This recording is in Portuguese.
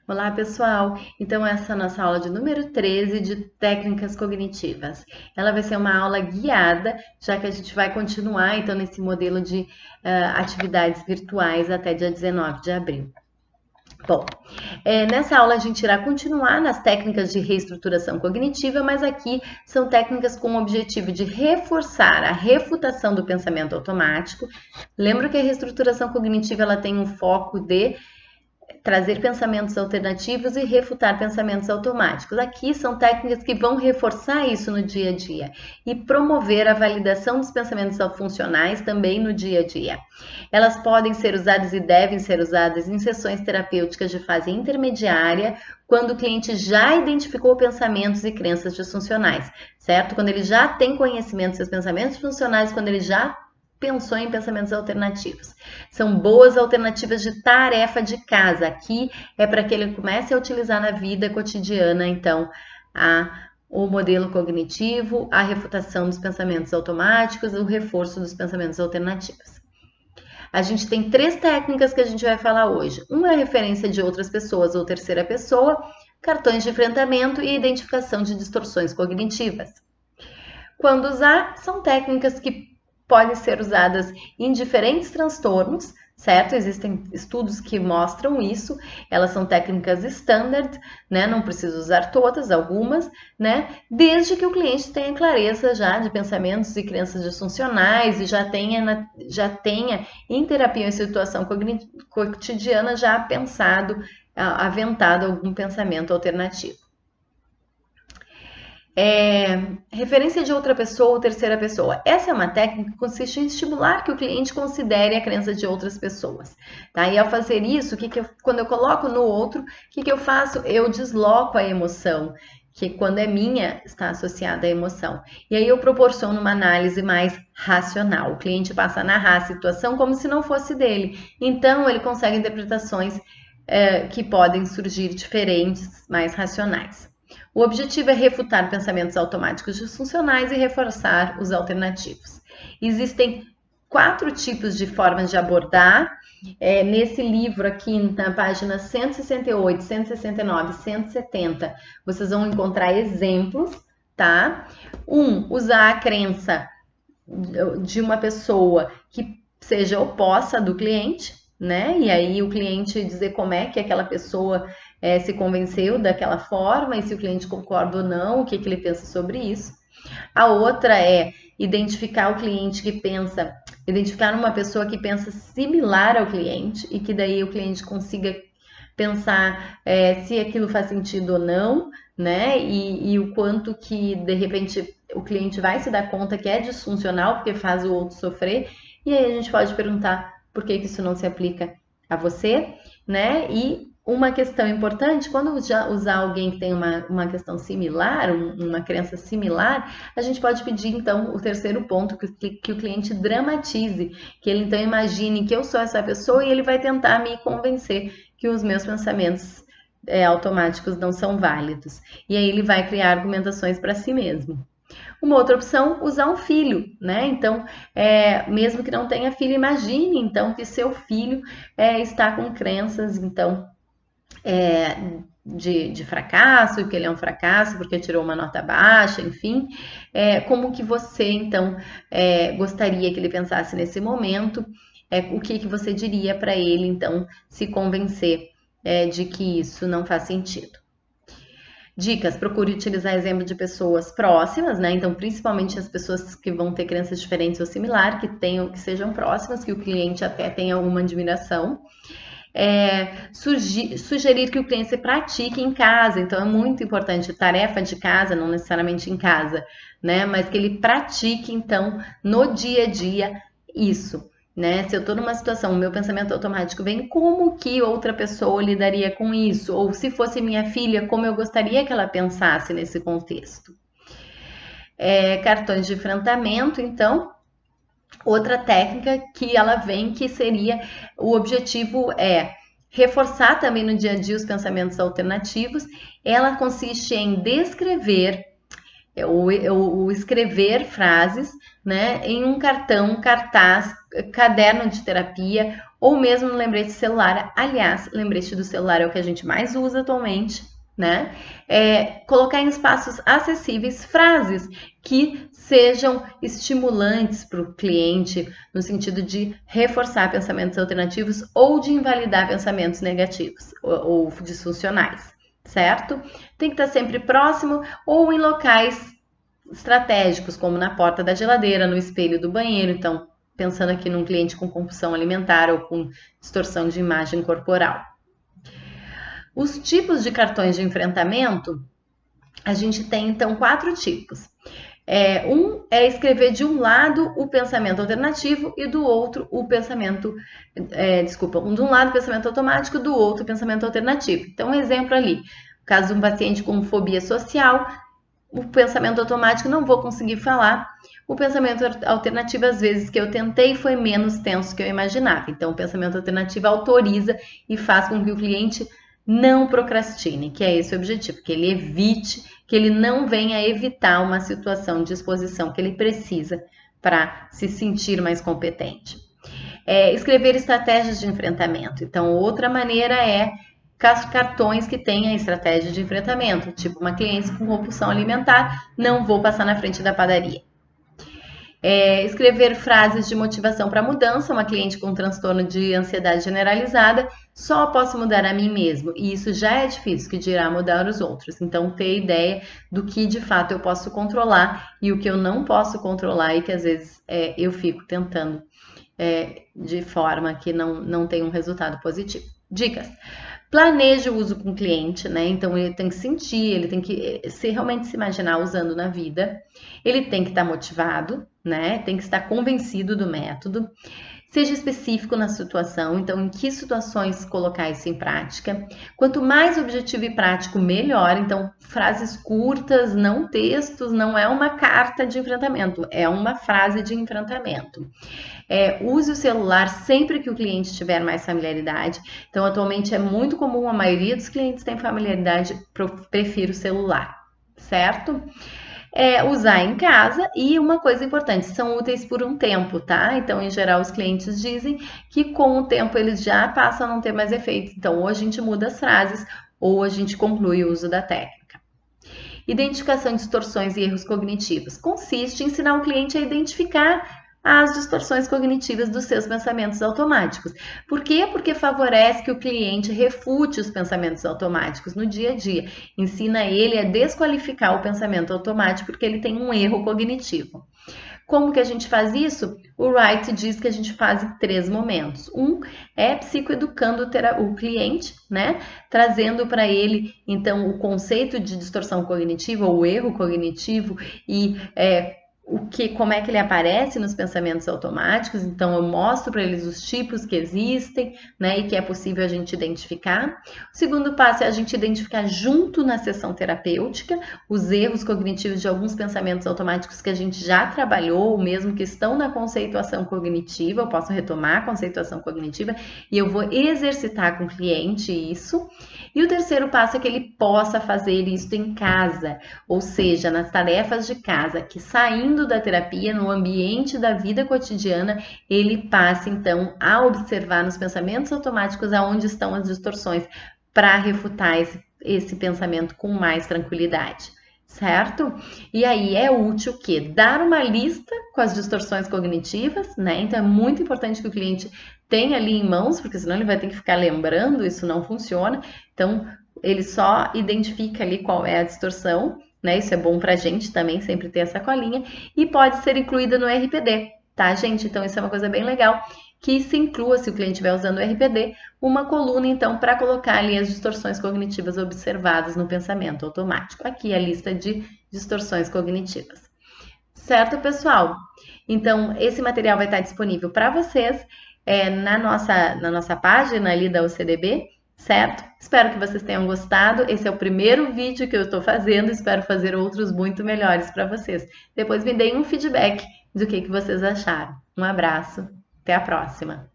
Olá, pessoal! Então, essa é a nossa aula de número 13 de técnicas cognitivas. Ela vai ser uma aula guiada, já que a gente vai continuar, então, nesse modelo de atividades virtuais até dia 19 de abril. Bom, nessa aula a gente irá continuar nas técnicas de reestruturação cognitiva, mas aqui são técnicas com o objetivo de reforçar a refutação do pensamento automático. Lembra que a reestruturação cognitiva ela tem um foco de trazer pensamentos alternativos e refutar pensamentos automáticos. Aqui são técnicas que vão reforçar isso no dia a dia e promover a validação dos pensamentos funcionais também no dia a dia. Elas podem ser usadas e devem ser usadas em sessões terapêuticas de fase intermediária, quando o cliente já identificou pensamentos e crenças disfuncionais, certo? Quando ele já tem conhecimento dos seus pensamentos funcionais, quando ele já pensou em pensamentos alternativos. São boas alternativas de tarefa de casa. Aqui é para que ele comece a utilizar na vida cotidiana, então, o modelo cognitivo, a refutação dos pensamentos automáticos, o reforço dos pensamentos alternativos. A gente tem 3 técnicas que a gente vai falar hoje. Uma é a referência de outras pessoas ou terceira pessoa, cartões de enfrentamento e identificação de distorções cognitivas. Quando usar, são técnicas que podem ser usadas em diferentes transtornos, certo? Existem estudos que mostram isso. Elas são técnicas standard, né? Não preciso usar todas, algumas, né? Desde que o cliente tenha clareza já de pensamentos e crenças disfuncionais e já tenha em terapia em situação cotidiana já pensado, aventado algum pensamento alternativo. Referência de outra pessoa ou terceira pessoa. Essa é uma técnica que consiste em estimular que o cliente considere a crença de outras pessoas. Tá? E ao fazer isso, quando eu coloco no outro, o que eu faço? Eu desloco a emoção, que quando é minha, está associada à emoção. E aí eu proporciono uma análise mais racional. O cliente passa a narrar a situação como se não fosse dele. Então, ele consegue interpretações que podem surgir diferentes, mais racionais. O objetivo é refutar pensamentos automáticos disfuncionais e reforçar os alternativos. Existem 4 tipos de formas de abordar. Nesse livro aqui, na página 168, 169, 170, vocês vão encontrar exemplos, tá? Usar a crença de uma pessoa que seja oposta do cliente, né? E aí o cliente dizer como é que aquela pessoa se convenceu daquela forma e se o cliente concorda ou não, o que ele pensa sobre isso. A outra é identificar o cliente que pensa, identificar uma pessoa que pensa similar ao cliente e que daí o cliente consiga pensar se aquilo faz sentido ou não, né? E o quanto que de repente o cliente vai se dar conta que é disfuncional porque faz o outro sofrer. E aí a gente pode perguntar por que isso não se aplica a você, né? E uma questão importante, quando usar alguém que tem uma questão similar, uma crença similar, a gente pode pedir, então, o terceiro ponto, que o cliente dramatize, que ele, então, imagine que eu sou essa pessoa e ele vai tentar me convencer que os meus pensamentos automáticos não são válidos. E aí ele vai criar argumentações para si mesmo. Uma outra opção, usar um filho, né? Então, mesmo que não tenha filho, imagine, então, que seu filho está com crenças, então, de fracasso, que ele é um fracasso porque tirou uma nota baixa, enfim. Como que você, então, gostaria que ele pensasse nesse momento? O que você diria para ele, então, se convencer de que isso não faz sentido? Dicas, procure utilizar exemplo de pessoas próximas, né? Então, principalmente as pessoas que vão ter crenças diferentes ou similar, que sejam próximas, que o cliente até tenha alguma admiração. Sugerir que o cliente se pratique em casa, então é muito importante, tarefa de casa, não necessariamente em casa, né? Mas que ele pratique, então, no dia a dia isso. Né? Se eu estou numa situação, o meu pensamento automático vem, como que outra pessoa lidaria com isso? Ou se fosse minha filha, como eu gostaria que ela pensasse nesse contexto? Cartões de enfrentamento, então, outra técnica que ela vem, que seria, o objetivo é reforçar também no dia a dia os pensamentos alternativos. Ela consiste em descrever o escrever frases, né, em um cartão, cartaz, caderno de terapia ou mesmo no lembrete celular. Aliás, lembrete do celular é o que a gente mais usa atualmente, né? Colocar em espaços acessíveis frases que sejam estimulantes para o cliente, no sentido de reforçar pensamentos alternativos ou de invalidar pensamentos negativos ou disfuncionais, certo? Tem que estar sempre próximo ou em locais estratégicos, como na porta da geladeira, no espelho do banheiro. Então, pensando aqui num cliente com compulsão alimentar ou com distorção de imagem corporal. Os tipos de cartões de enfrentamento, a gente tem então 4 tipos. Um é escrever de um lado o pensamento alternativo e do outro o pensamento, de um lado o pensamento automático, do outro o pensamento alternativo. Então, um exemplo ali, no caso de um paciente com fobia social, o pensamento automático não vou conseguir falar, o pensamento alternativo, às vezes que eu tentei, foi menos tenso que eu imaginava. Então, o pensamento alternativo autoriza e faz com que o cliente não procrastine, que é esse o objetivo, que ele evite, que ele não venha evitar uma situação de exposição que ele precisa para se sentir mais competente. Escrever estratégias de enfrentamento. Então, outra maneira é cartões que têm a estratégia de enfrentamento, tipo uma cliente com compulsão alimentar, não vou passar na frente da padaria. Escrever frases de motivação para mudança, uma cliente com transtorno de ansiedade generalizada, só posso mudar a mim mesmo, e isso já é difícil, que dirá mudar os outros. Então, ter ideia do que de fato eu posso controlar e o que eu não posso controlar e que às vezes eu fico tentando de forma que não tem um resultado positivo. Dicas. Planeje o uso com o cliente, né? Então ele tem que sentir, ele tem que realmente se imaginar usando na vida. Ele tem que estar motivado, né? Tem que estar convencido do método. Seja específico na situação, então em que situações colocar isso em prática. Quanto mais objetivo e prático, melhor. Então, frases curtas, não textos, não é uma carta de enfrentamento, é uma frase de enfrentamento. Use o celular sempre que o cliente tiver mais familiaridade. Então, atualmente é muito comum, a maioria dos clientes tem familiaridade, prefiro o celular, certo? Usar em casa, e uma coisa importante, são úteis por um tempo, tá? Então, em geral, os clientes dizem que com o tempo eles já passam a não ter mais efeito. Então, ou a gente muda as frases, ou a gente conclui o uso da técnica. Identificação de distorções e erros cognitivos. Consiste em ensinar o cliente a identificar as distorções cognitivas dos seus pensamentos automáticos. Por quê? Porque favorece que o cliente refute os pensamentos automáticos no dia a dia. Ensina ele a desqualificar o pensamento automático porque ele tem um erro cognitivo. Como que a gente faz isso? O Wright diz que a gente faz em 3 momentos. Um é psicoeducando o cliente, né? Trazendo para ele, então, o conceito de distorção cognitiva, o erro cognitivo e como é que ele aparece nos pensamentos automáticos. Então eu mostro para eles os tipos que existem, né, e que é possível a gente identificar. O segundo passo é a gente identificar junto na sessão terapêutica os erros cognitivos de alguns pensamentos automáticos que a gente já trabalhou, ou mesmo que estão na conceituação cognitiva. Eu posso retomar a conceituação cognitiva e eu vou exercitar com o cliente isso. E o terceiro passo é que ele possa fazer isso em casa, ou seja, nas tarefas de casa, que saindo da terapia, no ambiente da vida cotidiana, ele passe então a observar nos pensamentos automáticos aonde estão as distorções, para refutar esse pensamento com mais tranquilidade, certo? E aí é útil o quê? Dar uma lista com as distorções cognitivas, né? Então é muito importante que o cliente tenha ali em mãos, porque senão ele vai ter que ficar lembrando, isso não funciona. Então ele só identifica ali qual é a distorção, né? Isso é bom pra gente também, sempre ter essa colinha, e pode ser incluída no RPD, tá, gente? Então isso é uma coisa bem legal, que se inclua, se o cliente estiver usando o RPD, uma coluna, então, para colocar ali as distorções cognitivas observadas no pensamento automático. Aqui a lista de distorções cognitivas. Certo, pessoal? Então, esse material vai estar disponível para vocês na nossa página ali da UCDB, certo? Espero que vocês tenham gostado. Esse é o primeiro vídeo que eu estou fazendo, espero fazer outros muito melhores para vocês. Depois me deem um feedback do que vocês acharam. Um abraço, até a próxima!